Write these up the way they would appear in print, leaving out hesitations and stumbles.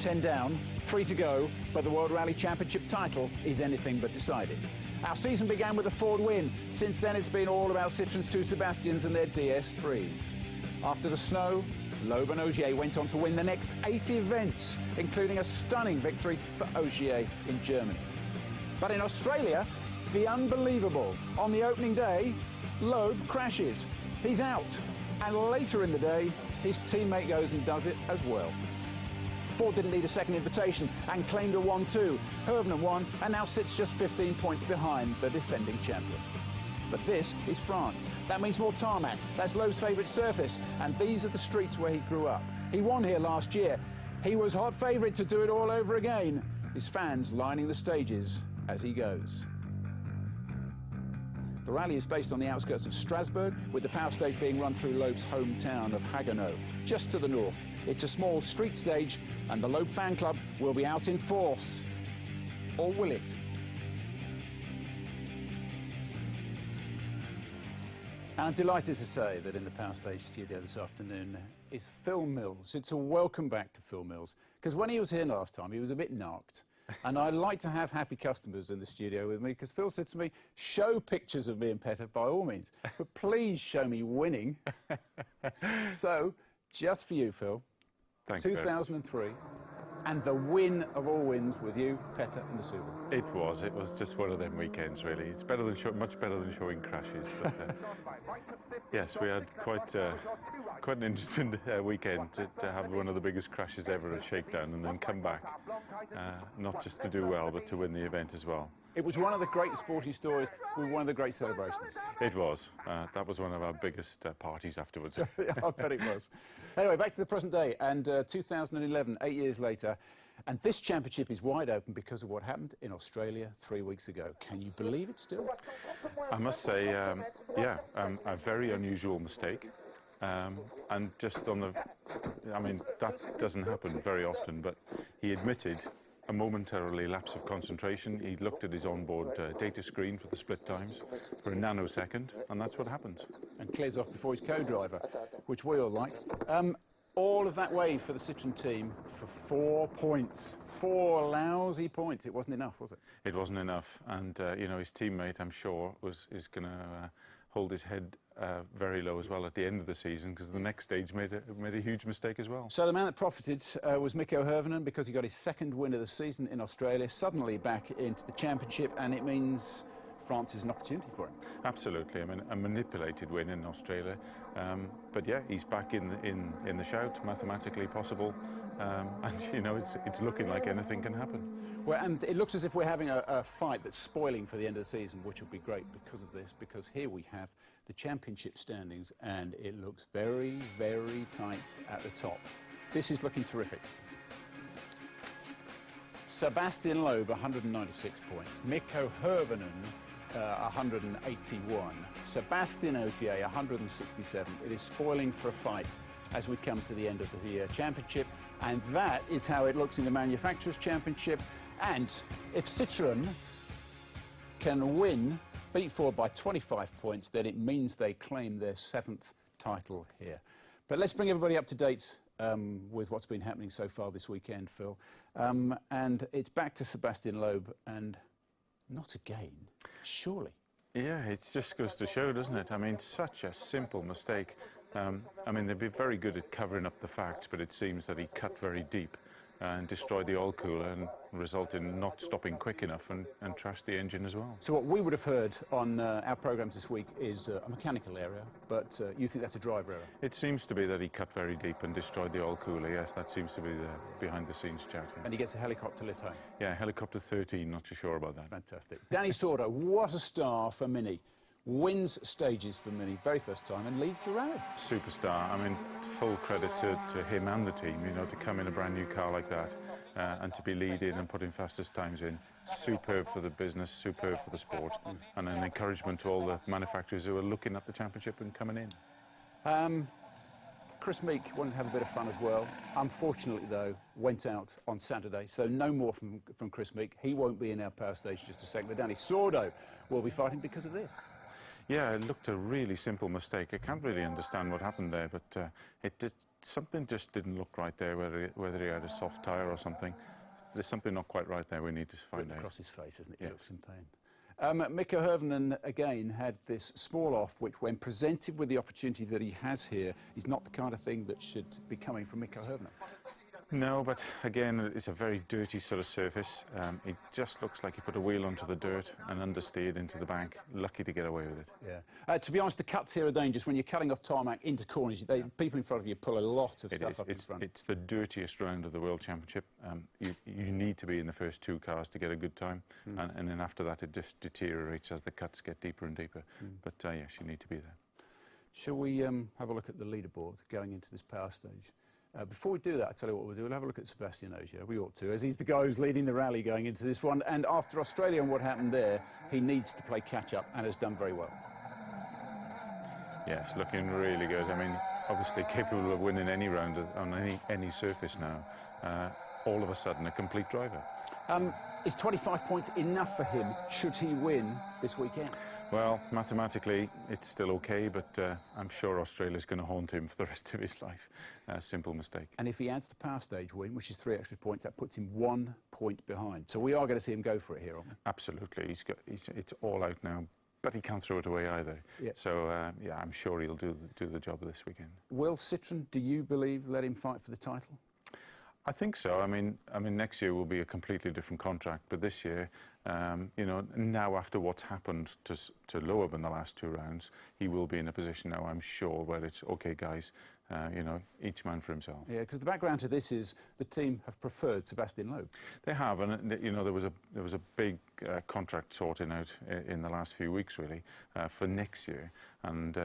10 down, 3 to go, but the World Rally Championship title is anything but decided. Our season began with a Ford win. Since then, it's been all about Citroen's 2 Sebastians and their DS3s. After the snow, Loeb and Ogier went on to win the next 8 events, including a stunning victory for Ogier in Germany. But in Australia, the unbelievable. On the opening day, Loeb crashes. He's out. And later in the day, his teammate goes and does it as well. Ford didn't need a second invitation and claimed a 1-2. Hirvonen won and now sits just 15 points behind the defending champion. But this is France. That means more tarmac. That's Loeb's favourite surface. And these are the streets where he grew up. He won here last year. He was hot favourite to do it all over again. His fans lining the stages as he goes. The rally is based on the outskirts of Strasbourg, with the power stage being run through Loeb's hometown of Haguenau, just to the north. It's a small street stage, and the Loeb fan club will be out in force. Or will it? And I'm delighted to say that in the Power Stage studio this afternoon is Phil Mills. It's a welcome back to Phil Mills, because when he was here last time, he was a bit narked. And I like to have happy customers in the studio with me, because Phil said to me, show pictures of me and Petter by all means, but please show me winning. So, just for you, Phil, Thank you. 2003, and the win of all wins with you, Petter, and the Subaru. It was just one of them weekends, really. It's better than much better than showing crashes. But, yes, we had quite an interesting weekend to have one of the biggest crashes ever at Shakedown and then come back, not just to do well, but to win the event as well. It was one of the great sporting stories with one of the great celebrations. It was. That was one of our biggest parties afterwards. I bet it was. Anyway, back to the present day, and 2011, 8 years later, and this championship is wide open because of what happened in Australia 3 weeks ago. Can you believe it still? I must say, yeah, a very unusual mistake. And just on the, I mean, that doesn't happen very often, but he admitted a momentarily lapse of concentration. He looked at his onboard data screen for the split times for a nanosecond, and that's what happens. And clears off before his co-driver, which we all like. All of that way for the Citroen team for 4 points. 4 lousy points. It wasn't enough, was it? It wasn't enough, and you know, his teammate, I'm sure, is going to hold his head very low as well at the end of the season, because the next stage made a huge mistake as well. So the man that profited was Mikko Hirvonen, because he got his second win of the season in Australia, suddenly back into the championship, and it means France is an opportunity for him. Absolutely. I mean, a manipulated win in Australia, but yeah, he's back in the shout, mathematically possible, and you know, it's looking like anything can happen. Well, and it looks as if we're having a fight that's spoiling for the end of the season, which will be great because of this, because here we have the championship standings, and it looks very, very tight at the top. This is looking terrific. Sebastian Loeb, 196 points. Mikko Hirvonen, 181. Sebastian Ogier, 167. It is spoiling for a fight as we come to the end of the championship, and that is how it looks in the Manufacturers' Championship. And if Citroen can win, beat Ford by 25 points, then it means they claim their 7th title here. But let's bring everybody up to date with what's been happening so far this weekend, Phil. And it's back to Sebastian Loeb, and not again, surely. Yeah, it just goes to show, doesn't it? I mean, such a simple mistake. I mean, they'd be very good at covering up the facts, but it seems that he cut very deep and destroyed the oil cooler and result in not stopping quick enough and trashed the engine as well. So what we would have heard on our programmes this week is a mechanical error, but you think that's a driver error? It seems to be that he cut very deep and destroyed the oil cooler, yes, that seems to be the behind-the-scenes chat. And he gets a helicopter lift home? Yeah, helicopter 13, not too sure about that. Fantastic. Danny Sordo, what a star for Mini. Wins stages for Mini, very first time, and leads the rally. Superstar. I mean, full credit to him and the team, you know, to come in a brand new car like that and to be leading and putting fastest times in. Superb for the business, superb for the sport, and an encouragement to all the manufacturers who are looking at the championship and coming in. Chris Meek wanted to have a bit of fun as well. Unfortunately, though, went out on Saturday, so no more from Chris Meek. He won't be in our power stage just a second, but Danny Sordo will be fighting because of this. Yeah, it looked a really simple mistake. I can't really understand what happened there, but something just didn't look right there, whether he had a soft tyre or something. There's something not quite right there we need to find out. Across his face, isn't it? Yes. He looks in pain. Mikko Hirvonen, again, had this small off, which when presented with the opportunity that he has here, is not the kind of thing that should be coming from Mikko Hirvonen. No, but again, it's a very dirty sort of surface. It just looks like he put a wheel onto the dirt and understeered into the bank. Lucky to get away with it. Yeah. To be honest, the cuts here are dangerous. When you're cutting off tarmac into corners, people in front of you pull a lot of stuff up in front. It's the dirtiest round of the World Championship. You need to be in the first 2 cars to get a good time, and then after that it just deteriorates as the cuts get deeper and deeper. But yes, you need to be there. Shall we have a look at the leaderboard going into this power stage? Before we do that, I'll tell you what we'll do. We'll have a look at Sebastian Ogier. We ought to, as he's the guy who's leading the rally going into this one. And after Australia and what happened there, he needs to play catch-up and has done very well. Yes, looking really good. I mean, obviously capable of winning any round on any surface now. All of a sudden, a complete driver. Is 25 points enough for him, should he win this weekend? Well, mathematically, it's still OK, but I'm sure Australia's going to haunt him for the rest of his life. Simple mistake. And if he adds the power stage win, which is 3 extra points, that puts him 1 point behind. So we are going to see him go for it here, aren't we? Absolutely. It's all out now, but he can't throw it away either. Yeah. So, yeah, I'm sure he'll do the job this weekend. Will Citroën, do you believe, let him fight for the title? I think so. I mean, next year will be a completely different contract, but this year, you know, now after what's happened to Loeb in the last 2 rounds, he will be in a position now, I'm sure, where it's okay, guys. You know, each man for himself. Yeah, because the background to this is the team have preferred Sebastian Loeb. They have, and you know, there was a big contract sorting out in the last few weeks, really, for next year, and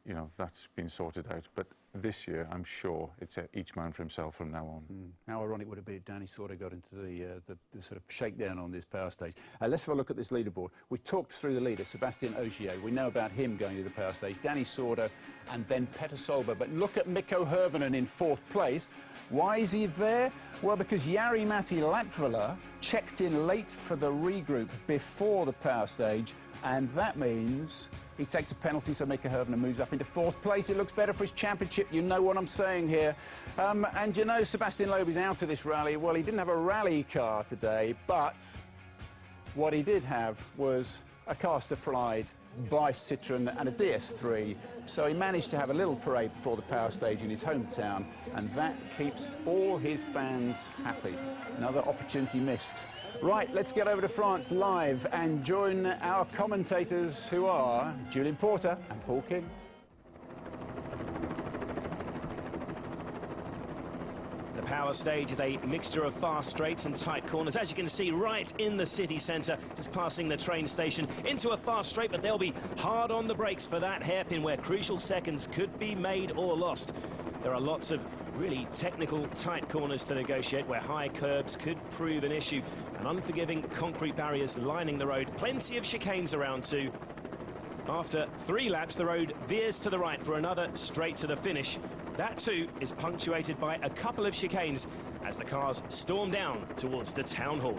you know, that's been sorted out. But this year, I'm sure it's each man for himself from now on. How ironic would it be if Danny sort of got into the sort of shakedown on this power stage? Let's have a look at this leaderboard. We talked through the leader, Sebastian Ogier. We know about him going to the power stage. Danny Sordo and then Petter Solberg. But look at Mikko Hirvonen in 4th place. Why is he there? Well, because Jari-Matti Latvala checked in late for the regroup before the power stage, and that means he takes a penalty, so Mikko Hirvonen moves up into 4th place. It looks better for his championship. You know what I'm saying here. And you know Sebastian Loeb is out of this rally. Well, he didn't have a rally car today, but what he did have was a car supplied by Citroën and a DS3. So he managed to have a little parade before the power stage in his hometown, and that keeps all his fans happy. Another opportunity missed. Right, let's get over to France live and join our commentators, who are Julian Porter and Paul King. The power stage is a mixture of fast straights and tight corners, as you can see right in the city centre, just passing the train station into a fast straight, but they'll be hard on the brakes for that hairpin where crucial seconds could be made or lost. There are lots of really technical tight corners to negotiate where high curbs could prove an issue, and unforgiving concrete barriers lining the road. Plenty of chicanes around too. After 3 laps, the road veers to the right for another straight to the finish. That too is punctuated by a couple of chicanes as the cars storm down towards the town hall.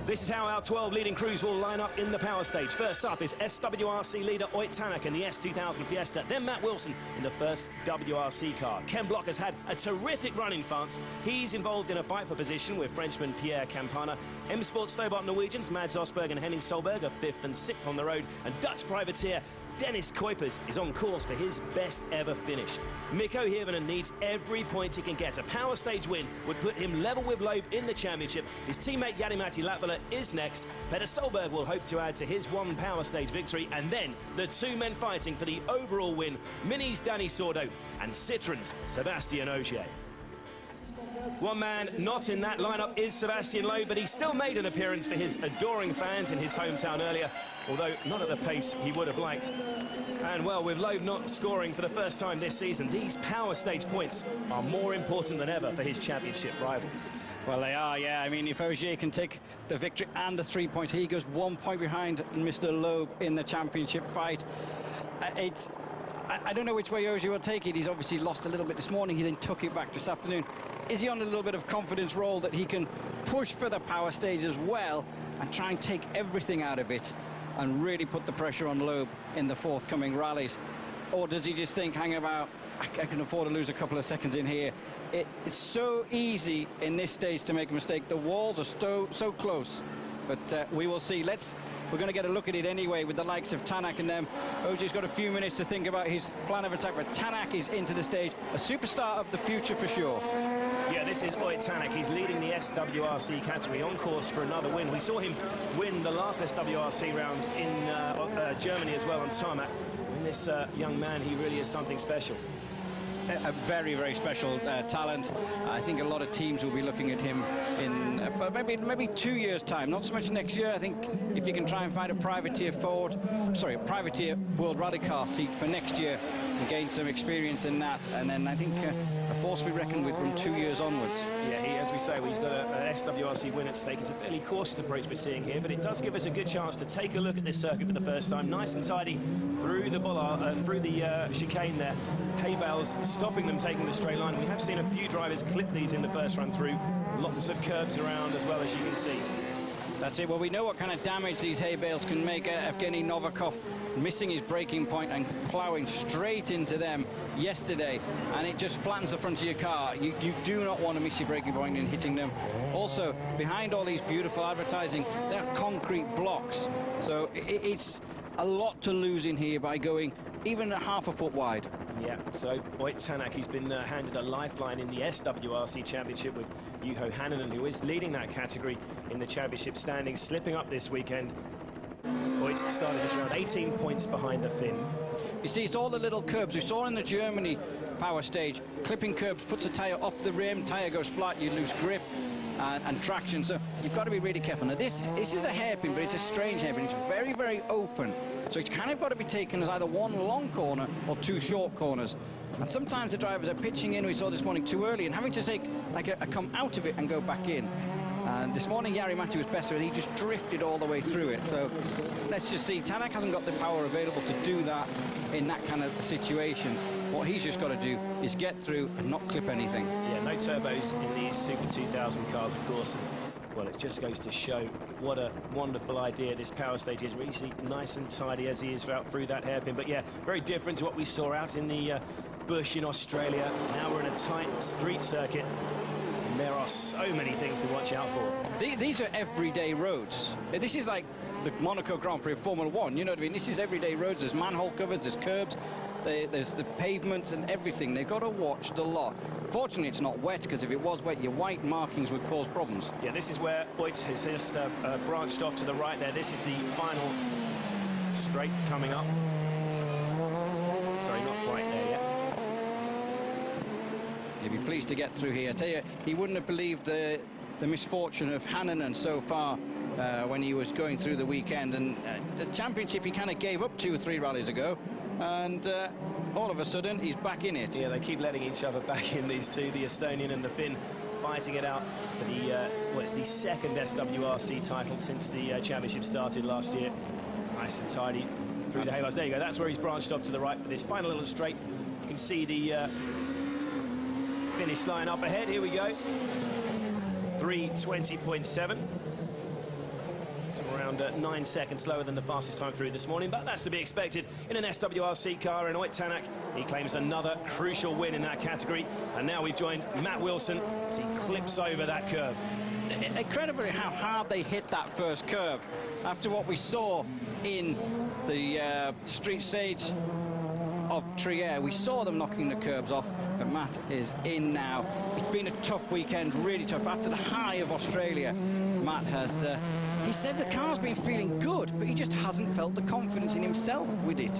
This is how our 12 leading crews will line up in the power stage. First up is SWRC leader TÄNAK in the S2000 Fiesta, then Matt Wilson in the first WRC car. Ken Block has had a terrific run in France. He's involved in a fight for position with Frenchman Pierre Campana. M Sport Stobart Norwegians Mads Osberg and Henning Solberg are 5th and 6th on the road, and Dutch privateer Dennis Kuipers is on course for his best ever finish. Mikko Hirvonen needs every point he can get. A power stage win would put him level with Loeb in the championship. His teammate Jari-Matti Latvala is next. Petter Solberg will hope to add to his 1 power stage victory, and then the 2 men fighting for the overall win, Mini's Danny Sordo and Citroën's Sebastian Ogier. One man not in that lineup is Sebastian Loeb, but he still made an appearance for his adoring fans in his hometown earlier, although not at the pace he would have liked. And well, with Loeb not scoring for the first time this season, these power stage points are more important than ever for his championship rivals. Well, they are, yeah. I mean, if Ogier can take the victory and the 3 points, he goes 1 point behind Mr. Loeb in the championship fight. I don't know which way Ogier will take it. He's obviously lost a little bit this morning. He then took it back this afternoon. Is he on a little bit of confidence roll that he can push for the power stage as well and try and take everything out of it? and really put the pressure on Loeb in the forthcoming rallies? Or does he just think, hang about, I can afford to lose a couple of seconds in here? It's so easy in this stage to make a mistake. The walls are so close. But we will see. We're going to get a look at it anyway with the likes of Tanak and them. OJ's got a few minutes to think about his plan of attack, but Tanak is into the stage, a superstar of the future for sure. Yeah, this is TÄNAK. He's leading the SWRC category, on course for another win. We saw him win the last SWRC round in Germany as well on tarmac. And this young man, he really is something special. A very, very special talent. I think a lot of teams will be looking at him in for maybe 2 years' time. Not so much next year. I think if you can try and find a privateer World Rally Car seat for next year and gain some experience in that, and then I think a force to be reckoned with from 2 years onwards. Yeah, as we say, he's got an SWRC win at stake. It's a fairly cautious approach we're seeing here, but it does give us a good chance to take a look at this circuit for the first time. Nice and tidy through the bollard, through the chicane there. Hay bales stopping them taking the straight line. We have seen a few drivers clip these in the first run through. Lots of curbs around as well, as you can see. That's it. Well, we know what kind of damage these hay bales can make. Evgeny Novikov missing his braking point and ploughing straight into them yesterday, and it just flattens the front of your car. You do not want to miss your braking point in hitting them. Also, behind all these beautiful advertising, there are concrete blocks. So it's a lot to lose in here by going even half a foot wide. Yeah, so TÄNAK, he's been handed a lifeline in the SWRC Championship with Juho Hänninen, who is leading that category in the championship standings, slipping up this weekend. Oit started this round 18 points behind the Finn. You see, it's all the little curbs. We saw in the Germany power stage, clipping curbs puts a tyre off the rim, tyre goes flat, you lose grip and traction. So you've got to be really careful. Now, this is a hairpin, but it's a strange hairpin. It's very, very open. So it's kind of got to be taken as either one long corner or two short corners. And sometimes the drivers are pitching in, we saw this morning, too early and having to take like a come out of it and go back in. And this morning, Jari-Matti was better, and he just drifted all the way through it. So let's just see. TÄNAK hasn't got the power available to do that in that kind of situation. What he's just got to do is get through and not clip anything. Yeah, no turbos in these Super 2000 cars, of course. Well, it just goes to show what a wonderful idea this power stage is. Really nice and tidy as he is out through that hairpin. But yeah, very different to what we saw out in the bush in Australia. Now we're in a tight street circuit. And there are so many things to watch out for. These are everyday roads. This is like the Monaco Grand Prix of Formula 1, you know what I mean? This is everyday roads. There's manhole covers, there's curbs, there's the pavements and everything. They've got to watch the lot. Fortunately, it's not wet, because if it was wet, your white markings would cause problems. Yeah, this is where Oit has just branched off to the right there. This is the final straight coming up. Sorry, not quite there yet. He'd be pleased to get through here. I tell you, he wouldn't have believed the misfortune of Hänninen so far when he was going through the weekend. And the championship he kind of gave up 2 or 3 rallies ago. And all of a sudden, he's back in it. Yeah, they keep letting each other back in, these two, the Estonian and the Finn, fighting it out for the, well, it's the second SWRC title since the championship started last year. Nice and tidy through the halos. There you go, that's where he's branched off to the right for this final little straight. You can see the finish line up ahead. Here we go. 3:20.7. So around 9 seconds slower than the fastest time through this morning, but that's to be expected in an SWRC car. And TÄNAK, he claims another crucial win in that category. And now we've joined Matt Wilson as he clips over that curve. Incredibly how hard they hit that first curve. After what we saw in the street stage of Trier, we saw them knocking the curbs off, but Matt is in now. It's been a tough weekend, really tough. After the high of Australia, Matt has... he said the car's been feeling good, but he just hasn't felt the confidence in himself with it.